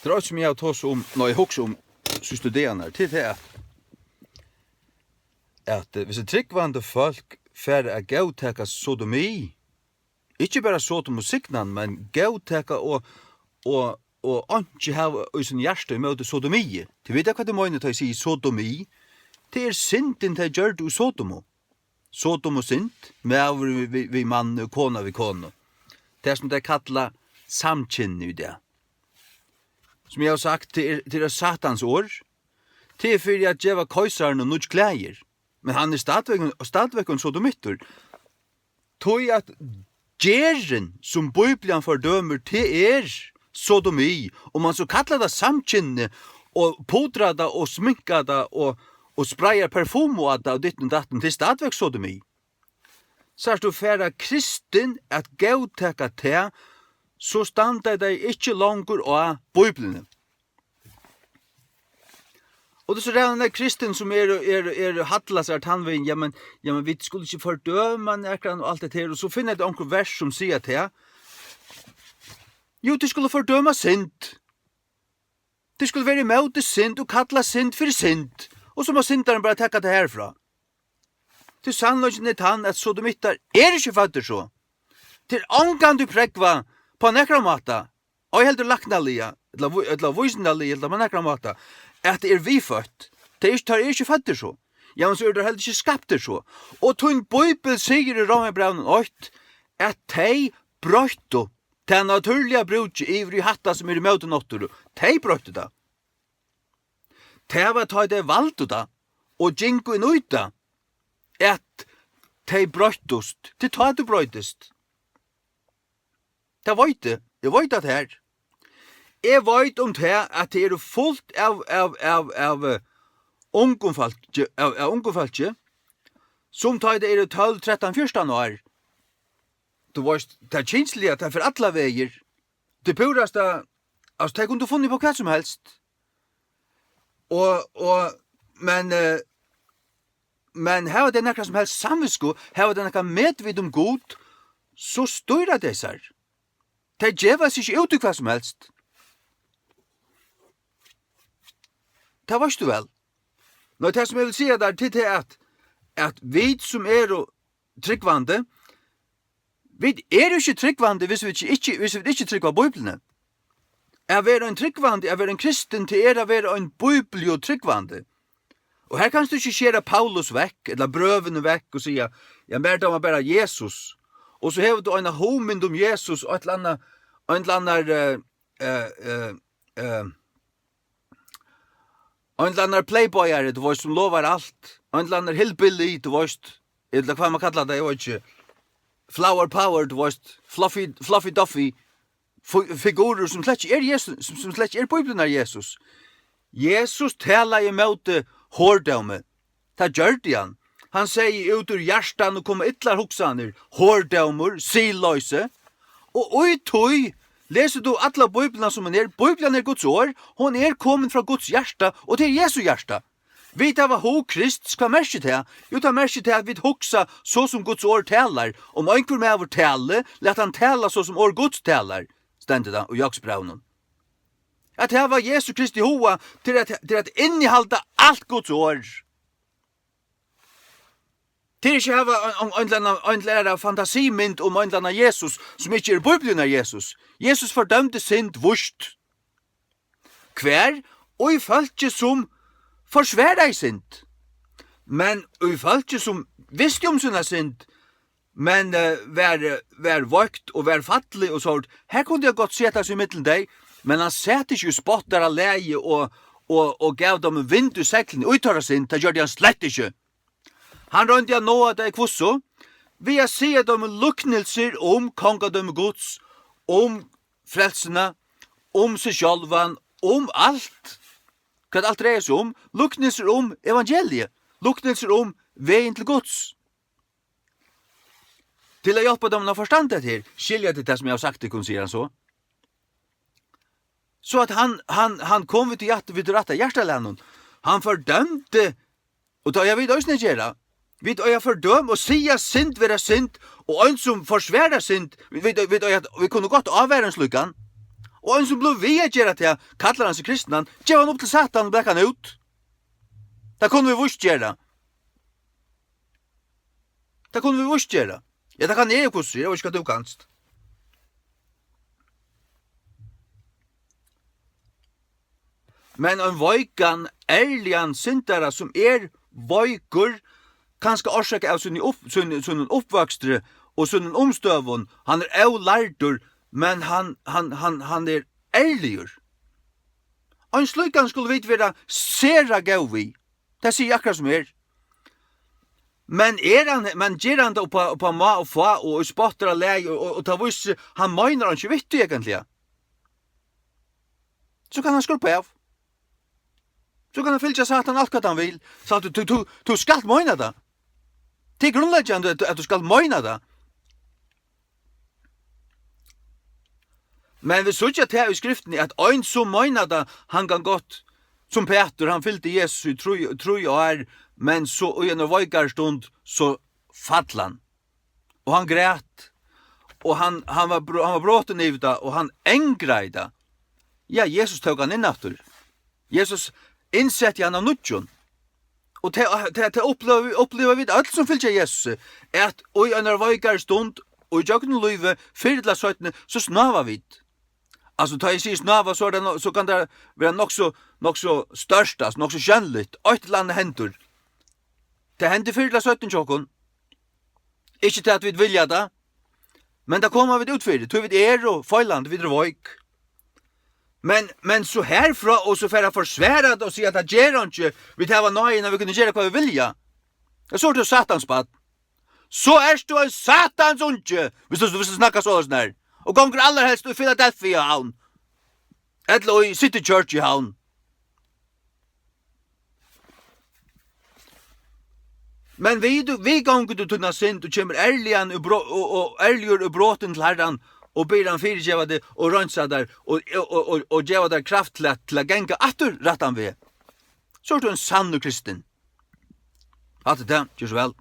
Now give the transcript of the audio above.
Det är som jag tar om när jag också om studerande till det att hvis det tryggvande folk för att gåtaka sodomi, inte bara sodom och signan, men gåtaka och inte ha i sin hjärsta emot sodomi. Du vet vad det menar att säga sodomi? Det är synden det gör du sodomo. Sodom och synd, med vi man och kona vi kona. Det som det kallar samkynne i det. Som jag har sagt, det är satans år. Det är för att geva kejsaren och nuts kläder. Men han är stadväck en sodomitter. Tog att geren som Bibeln fördömer till sodomi. Och man så kallar det samkynne och pudrada och sminkada och sprayar parfum och adda och ditt och datten till stadväck sodomi. Så är du färra kristen att gåtaka till så standa det ikke langer av Bibelen. Og det er så redan kristen som hattla seg at han vil, ja, men vi skulle ikke fordøme nekran og alt det her, og så finner jeg det vers som sier til, jo, du skulle fordøme synd. Du skulle være imot synd og kalla synd for synd, og så må syndaren bare tekka det herfra. Til sannløgjen er han at sodomittar ikke fatter så. Til ångan du prekva på nekra mata, og helt laknalia, eller voisendalia, eller på nekra mata, at det vi født. Det tar ikke fatter så. Ja, men så er det heller ikke skapt det så. Og tun Bibel sier i Romerbrevnen 8, at de brøyto til naturliga bruk ivrig hatta som er i møte notter. De brøyto da. De var ta det valgto da, og djinko inn ut da, at de brøytost, til ta det brøytost. Det vet det. Jeg vet at her. Jeg vet om det at det er fullt av ungdomfalke, som tar det 12, 13, 14 år. Du vet, det er kjenslig at det er for alle veier. Det puraste, altså det kunne du funnet på hva som helst. Men her var det nekka som helst samvisko, her var det nekka medvid om god, så styrer det seg. Det gjør seg ikke ut i hva som helst. Det var ikke vel. Nå, det som jeg vil si der til det at vi som er tryggvande, vi er ikke tryggvande hvis vi ikke tryggva Bibelene. Jeg vil være en tryggvande, jeg vil være en kristen til å være en Bibel og tryggvande. Og her kan du ikke skjere Paulus vekk, eller brøvene vekk, og sige, jeg merker om bare Jesus. Og så har du en homind om Jesus, og et eller annet playboyere, du vet, som lovar alt. En eller annen hillbilly, du vet, eller hva man kallar det, jeg vet ikke. Flower power, du vet, fluffy duffy, figurer som slett ikke Jesus, som slett ikke Bibelen Jesus. Jesus talar i møte hårdømme. Det gjør det han. Han sier ut ur hjertan og kommer ytlar hoksaner, hårdømmer, siløyse. Og oi tøy, leser du alla Bibelene som er, Bibelen Guds år, hon kommet fra Guds hjärta, og det Jesu hjärta. Vi tar hva Krist skal merke til. Jo, det merke til at vi hoksa så som Guds år talar. Om einhver med vår tale, let han tala så som år Guds talar, stendet da, og Jaksbraunen. At det var Jesu Kristi hoa til at innehalda alt Guds år. Til ikke hava en lærer fantasimynd om en lærer Jesus som ikke er Bibelen Jesus. Jesus fordømte synd vurst. Hver, og i falske som forsværa i synd. Men og i falske som visste om sinna synd, men vær vøkt og vær fattelig og sånt. Her kunne jeg godt sette seg i middelen deg, men han sette ikke spottar av leie og gav dem vind i seklen uttara synd, det gjør de han slett ikke. Han rønte jeg nå at det kvosso, vi har sier dem luknelser om kongadømme Guds, om frelsene, om seg sjálvan, om alt. Hva alt dreier seg om? Luknelser om evangeliet, luknelser om veien til Guds. Til å hjelpe dem å forstå det her, skilja til det som jeg har sagt, det kunne sier han så. Så at han kom til rette hjertelænen, han fordømte, og da jeg vet også nedgjøre, vi har fordømt og sier synd være synd, og en som forsværer synd, vi kunne godt avvære en slukkan, Og en som blir vi gjør til, kallar han seg kristna, gjør han opp til Satan og blekker han ut. Det kunne vi vust gjøre. Det kunne vi vust gjøre. Ja, det kan jeg jo kusser, jeg vet ikke hva du kanst. Men en vøykan, ærligan syndara som vøykur, kanskje årsaka av sin oppvakstre og sin omstøvun, han avlardur, men han ærligur. Og en slukan skulle vi være sera gauvi. Det sier akkurat som Men man ger han det på ma og fa og spottar lei og ta vis han meiner han ikke vet egentlig. Så kan han skruppa av. Så kan han fylja Satan alt hva han vil. Så du skal meina det. Det grunnleggjande at du skal meina det. Men vi såg at her i skriften at ein som meina det, han kan godt, som Peter, han fyllde Jesus i tro år, men så i en vøygarstund så fattla han. Og han græt. Og han var bråten i det, og han engrei det. Ja, Jesus tog han inn efter. Jesus innsett han av nudjon. Og til oppleva vi alt som fylgja Jesus, at i en vøygarstund, og i jøkken løyve, fyrdla søytene, så snava vi. Altså, da jeg sier snava, så kan det være nok så størst, nok så kjennligt, et eller annet hendur. Det hender fyrdla søyten tjokken. Ikke til at vi vilja det, men da kommer vi utfyrir, til vi og feiland, vi vøyk. Men så herfra, og så for å forsvære det og si at det gjør han ikke, vi tar nøye når vi kunne gjøre hva vi vilja. Så er det satans bad. Så du en satans unge, hvis du snakker sånn her. Og gonger aller helst i Philadelphia havn. Eller i City Church i havn. Men vi gonger du tunna synd og kommer ærligan og ærligur og bråten til herran og ber han fyrirgjeva det og rønsa der og gjeva der kraft til å genga atter rattan vi. Så er du en sann og kristen. Hatt det, gjør så vel.